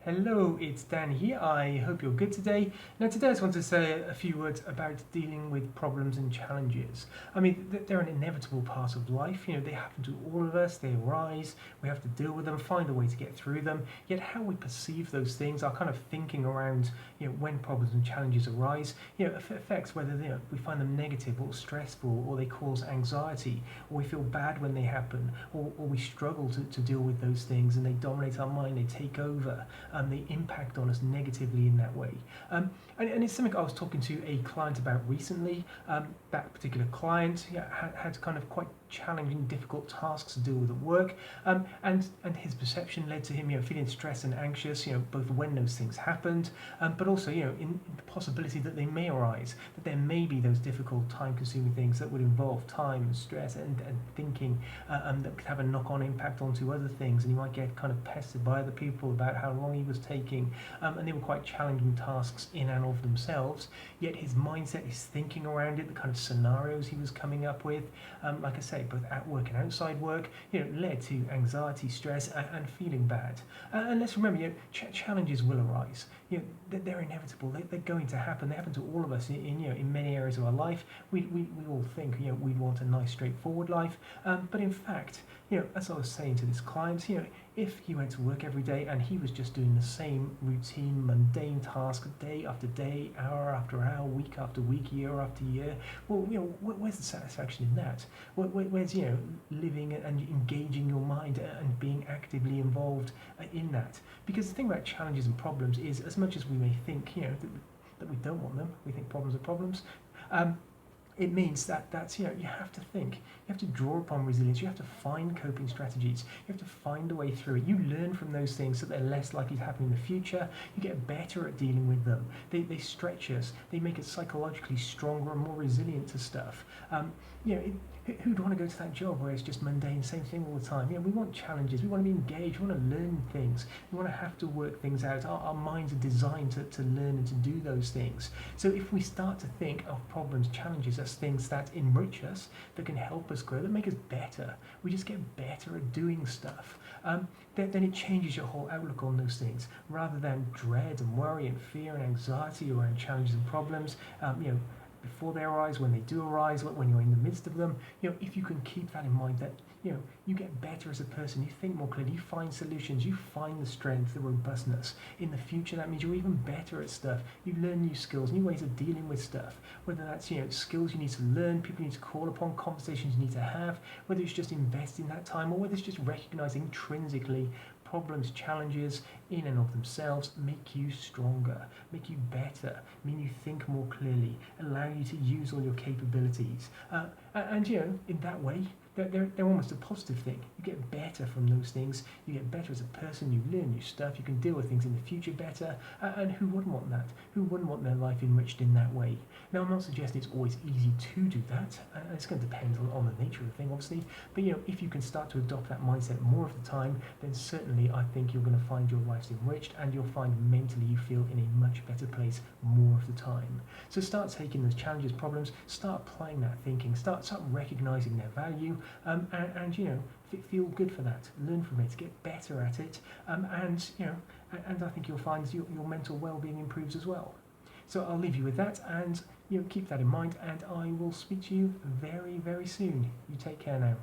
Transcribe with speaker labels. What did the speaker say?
Speaker 1: Hello, it's Dan here. I hope you're good today. Now, today I just want to say a few words about dealing with problems and challenges. I mean, they're an inevitable part of life. They happen to all of us. They arise. We have to deal with them, find a way to get through them. Yet, how we perceive those things, our kind of thinking around, when problems and challenges arise, affects whether we find them negative or stressful, or they cause anxiety, or we feel bad when they happen, or we struggle to deal with those things and they dominate our mind, they take over. They impact on us negatively in that way. And it's something I was talking to a client about recently. That particular client had kind of quite challenging, difficult tasks to deal with at work, and his perception led to him feeling stressed and anxious, both when those things happened, but also in the possibility that they may arise, that there may be those difficult, time-consuming things that would involve time and stress and thinking, that could have a knock-on impact onto other things, and he might get kind of pestered by other people about how long he was taking, and they were quite challenging tasks in and of themselves. Yet his mindset, his thinking around it, the kind of scenarios he was coming up with, like I say, both at work and outside work, led to anxiety, stress, and feeling bad. And let's remember, challenges will arise. They're inevitable. They're going to happen. They happen to all of us in many areas of our life. We all think we'd want a nice, straightforward life, but in fact, as I was saying to this client, if he went to work every day and he was just doing the same routine, mundane task day after day, hour after hour, week after week, year after year, well, where's the satisfaction in that? Where's living and engaging your mind and being actively involved in that? Because the thing about challenges and problems is, as much as we may think that we don't want them, we think problems are problems. It means that you have to think, you have to draw upon resilience, you have to find coping strategies, you have to find a way through it. You learn from those things so they're less likely to happen in the future. You get better at dealing with them. They stretch us, they make us psychologically stronger and more resilient to stuff. Who'd want to go to that job where it's just mundane, same thing all the time? We want challenges, we want to be engaged, we want to learn things, we want to have to work things out. Our minds are designed to learn and to do those things. So if we start to think of problems, challenges as things that enrich us, that can help us grow, that make us better, we just get better at doing stuff, then it changes your whole outlook on those things, rather than dread and worry and fear and anxiety around challenges and problems. Before they arise, when they do arise, when you're in the midst of them, if you can keep that in mind, that you get better as a person, you think more clearly, you find solutions, you find the strength, the robustness. In the future, that means you're even better at stuff. You learn new skills, new ways of dealing with stuff, whether that's skills you need to learn, people you need to call upon, conversations you need to have, whether it's just investing that time, or whether it's just recognizing intrinsically problems, challenges in and of themselves make you stronger, make you better, mean you think more clearly, allow you to use all your capabilities. And in that way, they're almost a positive thing. You get better from those things, you get better as a person, you learn new stuff, you can deal with things in the future better, and who wouldn't want that? Who wouldn't want their life enriched in that way? Now, I'm not suggesting it's always easy to do that, and it's going to depend on the nature of the thing, obviously, but if you can start to adopt that mindset more of the time, then certainly I think you're going to find your life's enriched, and you'll find mentally you feel in a much better place more of the time. So start taking those challenges, problems, start applying that thinking, start recognizing their value, and feel good for that, learn from it, get better at it, and I think you'll find your mental well-being improves as well. So I'll leave you with that, and keep that in mind, and I will speak to you very, very soon. You take care now.